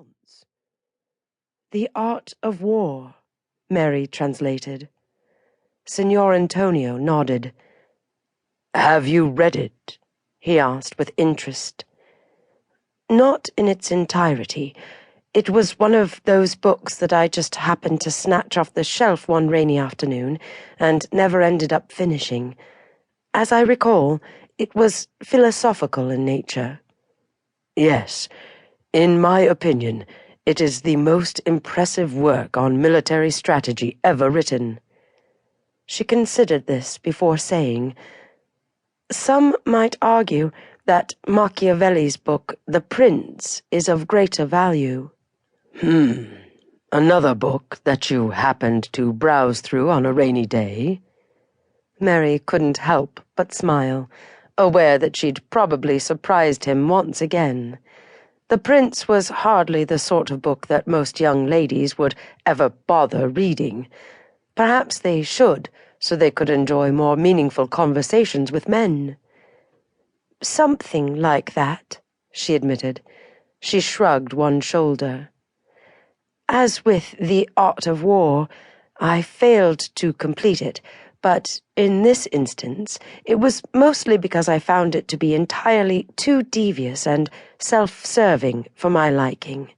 wants. "The Art of War," Mary translated. Signor Antonio nodded. "Have you read it?" he asked with interest. "Not in its entirety. It was one of those books that I just happened to snatch off the shelf one rainy afternoon and never ended up finishing. As I recall, it was philosophical in nature." "Yes, in my opinion, it is the most impressive work on military strategy ever written." She considered this before saying, "Some might argue that Machiavelli's book, The Prince, is of greater value." Another book that you happened to browse through on a rainy day?" Mary couldn't help but smile, aware that she'd probably surprised him once again. The Prince was hardly the sort of book that most young ladies would ever bother reading. Perhaps they should, so they could enjoy more meaningful conversations with men. "Something like that," she admitted. She shrugged one shoulder. "As with The Art of War, I failed to complete it, but in this instance it was mostly because I found it to be entirely too devious and self-serving for my liking."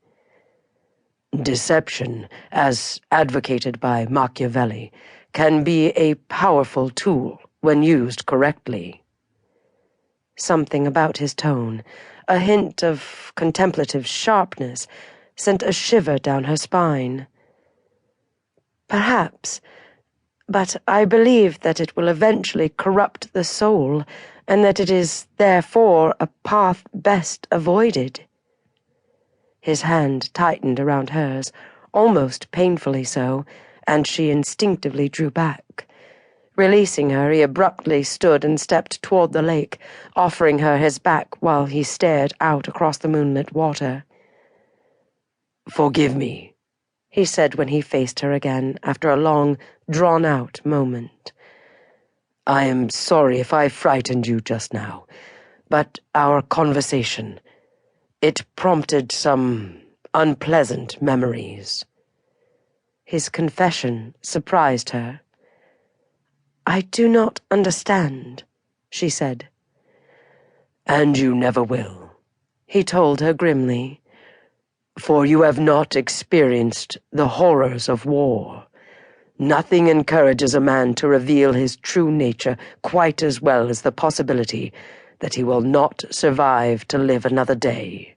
Deception, as advocated by Machiavelli, can be a powerful tool when used correctly. Something about his tone, a hint of contemplative sharpness, sent a shiver down her spine. "Perhaps, but I believe that it will eventually corrupt the soul, and that it is therefore a path best avoided." His hand tightened around hers, almost painfully so, and she instinctively drew back. Releasing her, he abruptly stood and stepped toward the lake, offering her his back while he stared out across the moonlit water. "Forgive me," he said when he faced her again after a long, drawn-out moment. "I am sorry if I frightened you just now, but our conversation, it prompted some unpleasant memories." His confession surprised her. "I do not understand," she said. "And you never will," he told her grimly, "for you have not experienced the horrors of war. Nothing encourages a man to reveal his true nature quite as well as the possibility that he will not survive to live another day."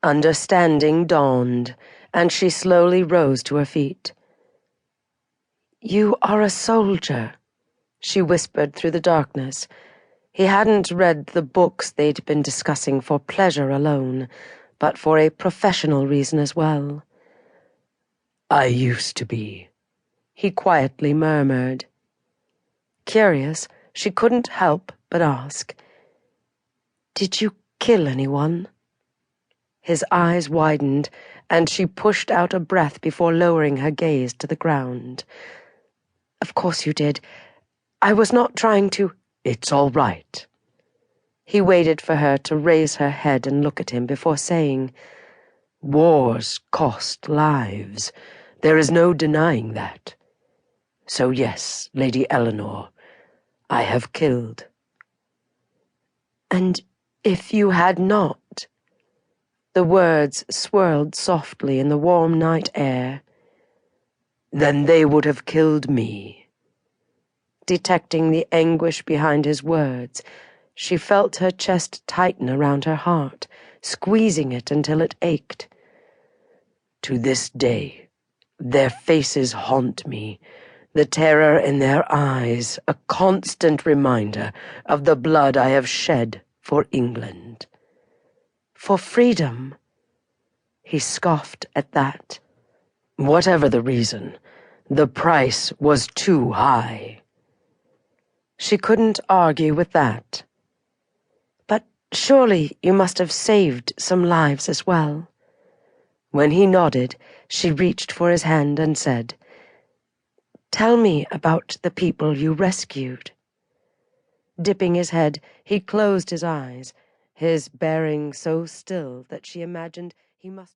Understanding dawned, and she slowly rose to her feet. "You are a soldier," she whispered through the darkness. He hadn't read the books they'd been discussing for pleasure alone, but for a professional reason as well. "I used to be," he quietly murmured. Curious, she couldn't help but ask, "Did you kill anyone?" His eyes widened, and she pushed out a breath before lowering her gaze to the ground. "Of course you did. I was not trying to—" "It's all right." He waited for her to raise her head and look at him before saying, "Wars cost lives. There is no denying that. So yes, Lady Eleanor, I have killed." "And if you had not?" The words swirled softly in the warm night air. "Then they would have killed me." Detecting the anguish behind his words, she felt her chest tighten around her heart, squeezing it until it ached. "To this day, their faces haunt me, the terror in their eyes a constant reminder of the blood I have shed for England." "For freedom?" He scoffed at that. "Whatever the reason, the price was too high." She couldn't argue with that. "But surely you must have saved some lives as well." When he nodded, she reached for his hand and said, "Tell me about the people you rescued." Dipping his head, he closed his eyes, his bearing so still that she imagined he must